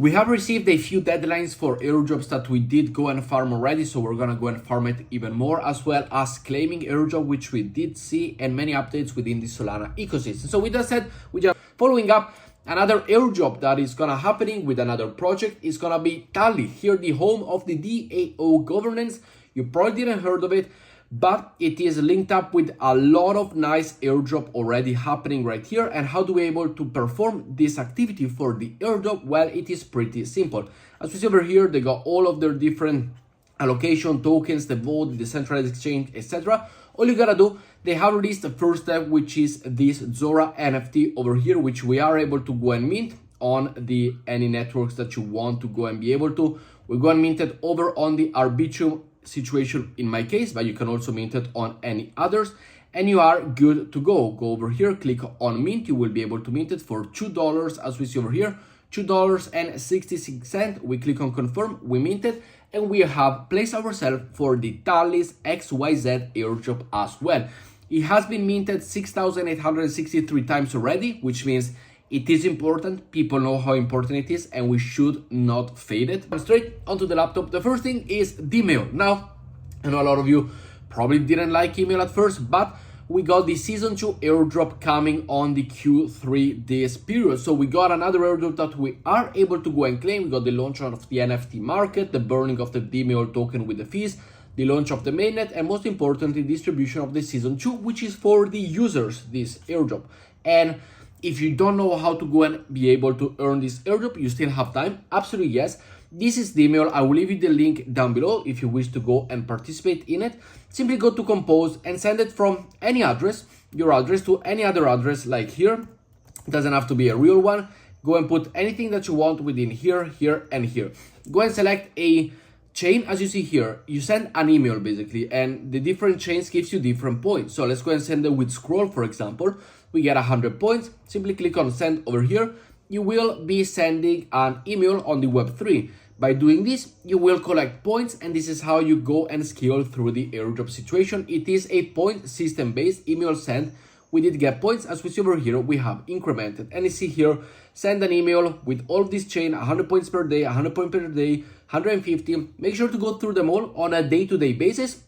We have received a few deadlines for airdrops that we did go and farm already, so we're gonna go and farm it even more, as well as claiming airdrop, which we did see, and many updates within the Solana ecosystem. So with that said, we just following up another airdrop that is gonna happening with another project is gonna be Talis, here the home of the DAO governance. You probably didn't heard of it, but it is linked up with a lot of nice airdrop already happening right here. And how do we able to perform this activity for the airdrop? Well, it is pretty simple. As we see over here, they got all of their different allocation tokens, the vote, the decentralized exchange, etc. All you gotta do, they have released the first step, which is this Zora NFT over here, which we are able to go and mint on the any networks that you want to go and be able to. We go and mint it over on the Arbitrum situation in my case, but you can also mint it on any others, and you are good to go. Go over here, click on mint. You will be able to mint it for $2, as we see over here, $2.66. We click on confirm, we mint it, and we have placed ourselves for the Talis XYZ airdrop as well. It has been minted 6,863 times already, which means it is important. People know how important it is, and we should not fade it. Straight onto the laptop. The first thing is the email. Now, I know a lot of you probably didn't like email at first, but we got the season 2 airdrop coming on the Q3 this period. So we got another airdrop that we are able to go and claim. We got the launch of the NFT market, the burning of the email token with the fees, the launch of the mainnet, and most importantly, distribution of the season 2, which is for the users, this airdrop. And if you don't know how to go and be able to earn this airdrop, you still have time. Absolutely yes. This is the email. I will leave you the link down below if you wish to go and participate in it. Simply go to compose and send it from any address, your address, to any other address like here. It doesn't have to be a real one. Go and put anything that you want within here, here, and here. Go and select a chain. As you see here, you send an email basically, and the different chains gives you different points. So let's go and send it with scroll, for example. We get 100 points. Simply click on send over here. You will be sending an email on the Web3. By doing this, you will collect points, and this is how you go and scale through the airdrop situation. It is a point system based email send. We did get points. As we see over here, we have incremented, and you see here, send an email with all of this chain, 100 points per day, 100 points per day, 150. Make sure to go through them all on a day-to-day basis.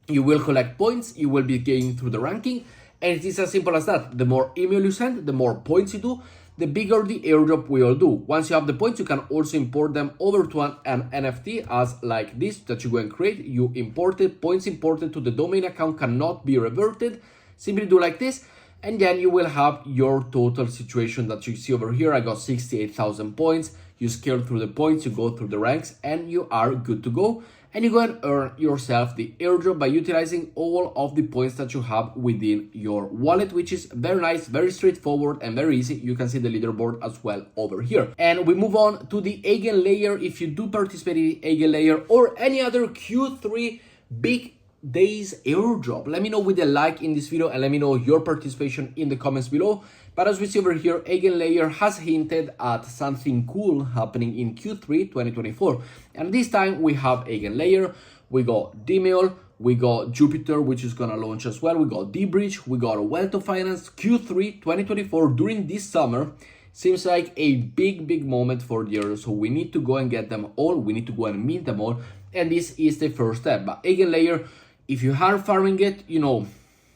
You will collect points. You will be getting through the ranking. And it is as simple as that. The more email you send, the more points you do, the bigger the airdrop will do. Once you have the points, you can also import them over to an NFT as like this that you go and create. You import it, points imported to the domain account cannot be reverted. Simply do like this, and then you will have your total situation that you see over here. I got 68,000 points. You scale through the points, you go through the ranks, and you are good to go. And you go and earn yourself the airdrop by utilizing all of the points that you have within your wallet, which is very nice, very straightforward, and very easy. You can see the leaderboard as well over here. And we move on to the EigenLayer. If you do participate in EigenLayer or any other Q3 big days airdrop, let me know with a like in this video, and let me know your participation in the comments below. But as we see over here, EigenLayer has hinted at something cool happening in Q3 2024. And this time we have EigenLayer, we got Demail, we got Jupiter, which is gonna launch as well. We got D-Bridge, we got Wealth of Finance. Q3 2024 during this summer seems like a big moment for the year. So we need to go and get them all. We need to go and mint them all. And this is the first step. But EigenLayer, if you are farming it, you know,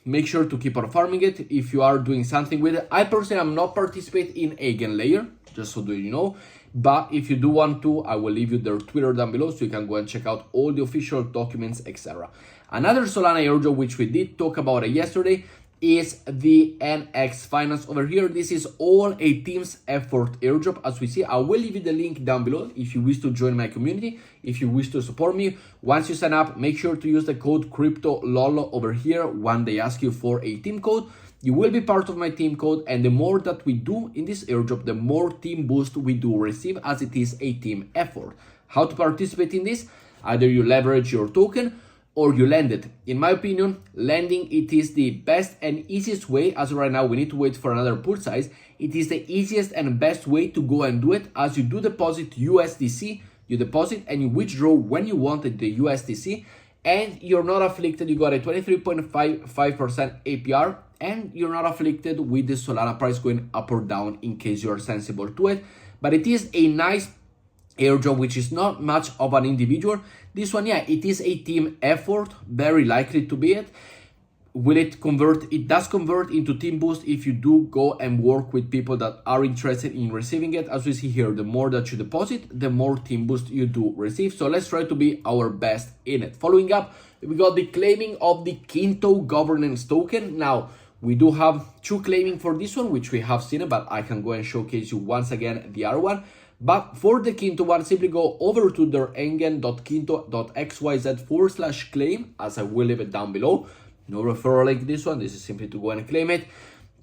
make sure to keep on farming it if you are doing something with it. I personally am not participating in EigenLayer, just so you know. But if you do want to, I will leave you their Twitter down below so you can go and check out all the official documents, etc. Another Solana airdrop, which we did talk about yesterday, is the NX Finance over here. This is all a team's effort airdrop. As we see, I will leave you the link down below if you wish to join my community, if you wish to support me. Once you sign up, make sure to use the code CryptoLolo over here when they ask you for a team code. You will be part of my team code, and the more that we do in this airdrop, the more team boost we do receive, as it is a team effort. How to participate in this? Either you leverage your token or you lend it. In my opinion, lending, it is the best and easiest way. As right now we need to wait for another pool size. It is the easiest and best way to go and do it, as you do deposit USDC, you deposit and you withdraw when you wanted the USDC, and you're not afflicted. You got a 23.55% APR, and you're not afflicted with the Solana price going up or down in case you're sensible to it. But it is a nice airdrop, which is not much of an individual. This one, yeah, it is a team effort, very likely to be it. Will it convert? It does convert into team boost if you do go and work with people that are interested in receiving it. As we see here, the more that you deposit, the more team boost you do receive. So let's try to be our best in it. Following up, we got the claiming of the Kinto governance token. Now, we do have two claiming for this one, which we have seen, but I can go and showcase you once again the other one. But for the Kinto one, simply go over to their eigen.kinto.xyz/claim, as I will leave it down below. No referral link this one, this is simply to go and claim it.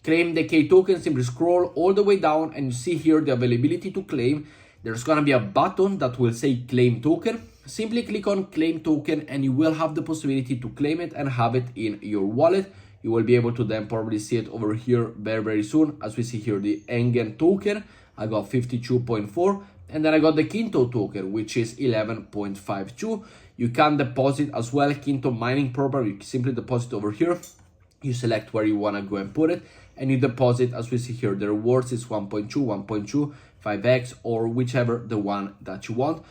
Claim the K token, simply scroll all the way down and you see here the availability to claim. There's gonna be a button that will say claim token. Simply click on claim token and you will have the possibility to claim it and have it in your wallet. You will be able to then probably see it over here very soon. As we see here, the Eigen token, I got 52.4, and then I got the Kinto token, which is 11.52. You can deposit as well, Kinto mining proper. You simply deposit over here. You select where you want to go and put it, and you deposit. As we see here, the rewards is 1.2, 1.2, 5x, or whichever the one that you want.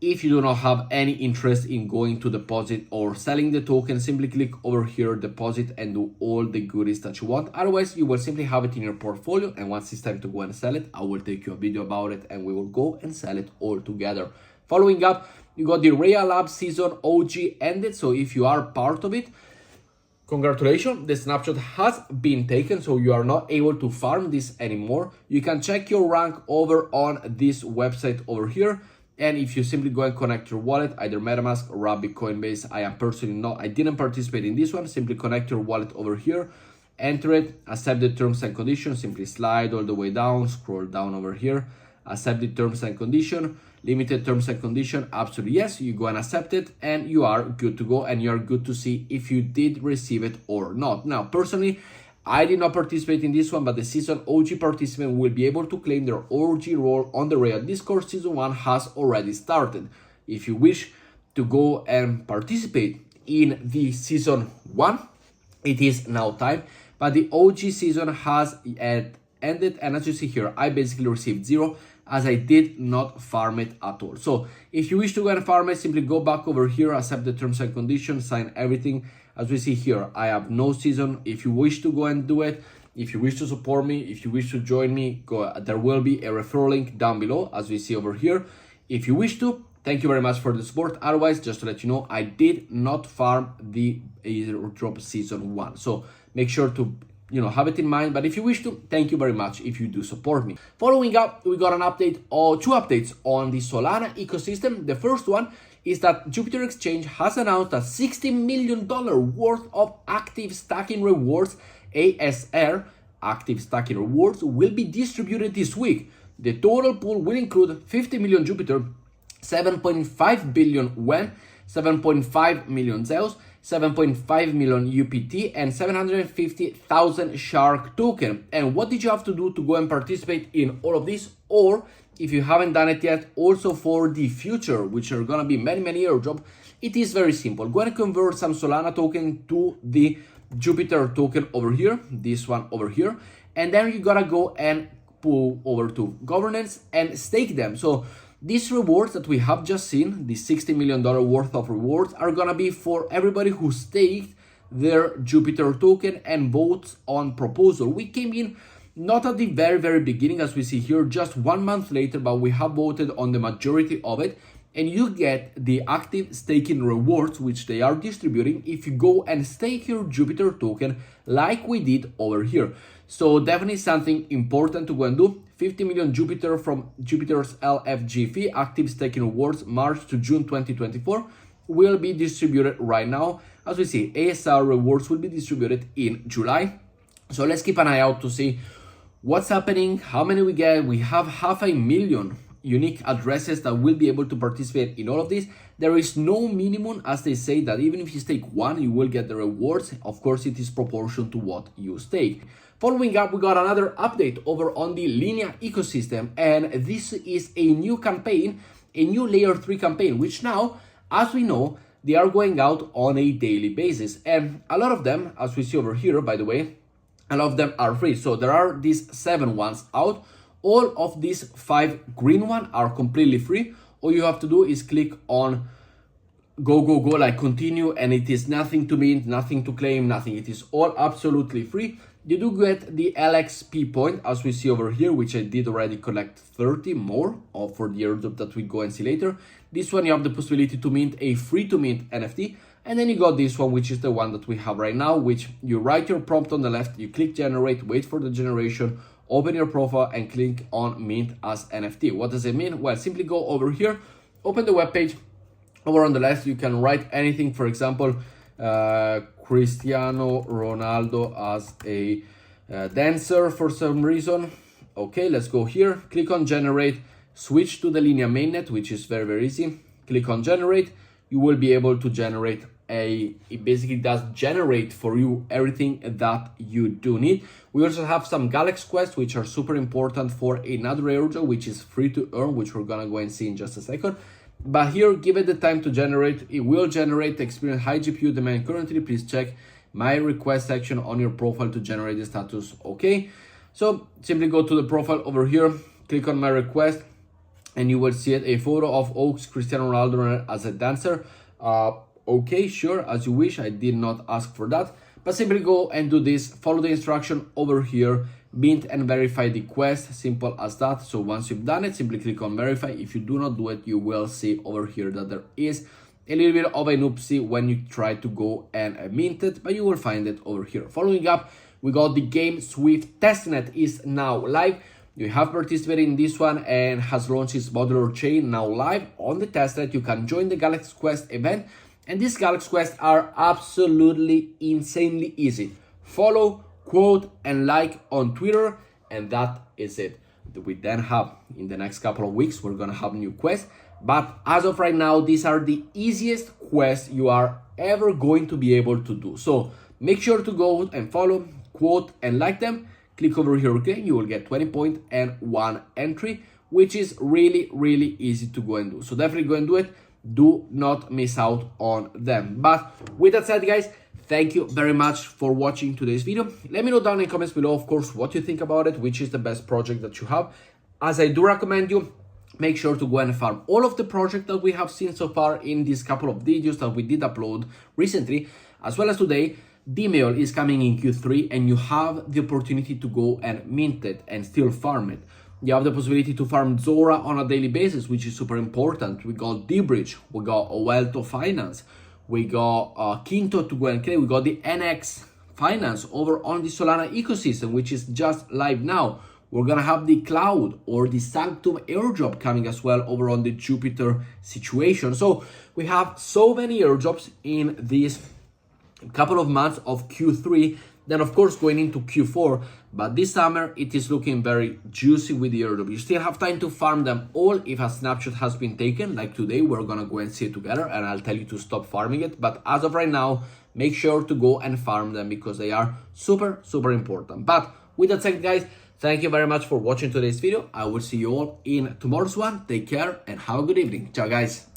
If you do not have any interest in going to deposit or selling the token, simply click over here, deposit, and do all the goodies that you want. Otherwise, you will simply have it in your portfolio, and once it's time to go and sell it, I will take you a video about it and we will go and sell it all together. Following up, you got the Real Lab season OG ended, so if you are part of it, congratulations, the snapshot has been taken, so you are not able to farm this anymore. You can check your rank over on this website over here. And if you simply go and connect your wallet, either MetaMask or Rappi, Coinbase, I didn't participate in this one. Simply connect your wallet over here, enter it, accept the terms and conditions, simply slide all the way down, scroll down over here, accept the terms and condition, limited terms and condition, absolutely yes, you go and accept it, and you are good to go, and you are good to see if you did receive it or not. Now, personally, I did not participate in this one, but the season OG participant will be able to claim their OG role on the Real Discord. Season 1 has already started. If you wish to go and participate in the season 1, it is now time. But the OG season has ended, and as you see here, I basically received 0 as I did not farm it at all. So if you wish to go and farm it, simply go back over here, accept the terms and conditions, sign everything. As we see here, I have no season. If you wish to go and do it, if you wish to support me, if you wish to join me, there will be a referral link down below, as we see over here. If you wish to, thank you very much for the support. Otherwise, just to let you know, I did not farm the airdrop season 1. So make sure to have it in mind. But if you wish to, thank you very much if you do support me. Following up, we got an update or 2 updates on the Solana ecosystem. The first one is that Jupiter Exchange has announced a $60 million worth of active stacking rewards, ASR, active stacking rewards, will be distributed this week. The total pool will include 50 million Jupiter, 7.5 billion WEN, 7.5 million Zeus, 7.5 million UPT, and 750,000 Shark token. And what did you have to do to go and participate in all of this? Or if you haven't done it yet, also for the future, which are gonna be many airdrop, it is very simple. Go and convert some Solana token to the Jupiter token over here, this one over here, and then you gotta go and pull over to governance and stake them. So these rewards that we have just seen, the $60 million worth of rewards, are gonna be for everybody who staked their Jupiter token and votes on proposal. We came in not at the very beginning, as we see here, just 1 month later, but we have voted on the majority of it, and you get the active staking rewards, which they are distributing if you go and stake your Jupiter token like we did over here. So definitely something important to go and do. 50 million Jupiter from Jupiter's LFG fee, active staking rewards, March to June 2024, will be distributed right now. As we see, ASR rewards will be distributed in July. So let's keep an eye out to see what's happening, how many we get. We have 500,000 unique addresses that will be able to participate in all of this. There is no minimum, as they say, that even if you stake 1, you will get the rewards. Of course, it is proportional to what you stake. Following up, we got another update over on the Linea ecosystem, and this is a new campaign, a new layer 3 campaign, which now, as we know, they are going out on a daily basis. And a lot of them, as we see over here, by the way, a lot of them are free. So there are these 7 ones out. All of these 5 green ones are completely free. All you have to do is click on go, like continue, and it is nothing to mint, nothing to claim, nothing. It is all absolutely free. You do get the LXP point, as we see over here, which I did already collect 30 more for the airdrop that we go and see later. This one, you have the possibility to mint a free to mint NFT. And then you got this one, which is the one that we have right now, which you write your prompt on the left, you click generate, wait for the generation, open your profile and click on mint as NFT. What does it mean? Well, simply go over here, open the web page. Over on the left, you can write anything. For example, Cristiano Ronaldo as a dancer for some reason. Okay, let's go here. Click on generate, switch to the Linea mainnet, which is very, very easy. Click on generate. You will be able to generate it basically does generate for you everything that you do need. We also have some Galaxy quests, which are super important for another airdrop, which is free to earn, which we're gonna go and see in just a second. But here, give it the time to generate. It will generate. Experience high GPU demand currently. Please check my request section on your profile to generate the status. Okay, so simply go to the profile over here, click on my request, and you will see it, a photo of Oaks Cristiano Ronaldo as a dancer. Okay, sure, as you wish. I did not ask for that, but simply go and do this. Follow the instruction over here, mint and verify the quest, simple as that. So once you've done it, simply click on verify. If you do not do it, you will see over here that there is a little bit of an oopsie when you try to go and mint it, but you will find it over here. Following up, we got the game Swift testnet is now live. You have participated in this one and has launched its modular chain now live on the testnet. You can join the Galaxy Quest event, and these Galaxy Quests are absolutely insanely easy. Follow, quote, and like on Twitter, and that is it. We then have, in the next couple of weeks, we're gonna have new quests, but as of right now, these are the easiest quests you are ever going to be able to do. So make sure to go and follow, quote, and like them. Click over here, okay, you will get 20 points and 1 entry, which is really, really easy to go and do. So definitely go and do it. Do not miss out on them. But with that said, guys, thank you very much for watching today's video. Let me know down in the comments below, of course, what you think about it, which is the best project that you have. As I do recommend you, make sure to go and farm all of the projects that we have seen so far in these couple of videos that we did upload recently, as well as today. D-Mail is coming in Q3, and you have the opportunity to go and mint it and still farm it. You have the possibility to farm Zora on a daily basis, which is super important. We got D-Bridge, we got Wealth Finance, we got Kinto to go and claim, we got the NX Finance over on the Solana ecosystem, which is just live now. We're gonna have the Cloud or the Sanctum airdrop coming as well over on the Jupiter situation. So we have so many airdrops in this couple of months of Q3, then of course going into Q4, but this summer it is looking very juicy with the airdrop. You still have time to farm them all if a snapshot has been taken, like today. We're gonna go and see it together, and I'll tell you to stop farming it, but as of right now, make sure to go and farm them because they are super, super important. But with that said, guys, thank you very much for watching today's video. I will see you all in tomorrow's one. Take care and have a good evening. Ciao, guys.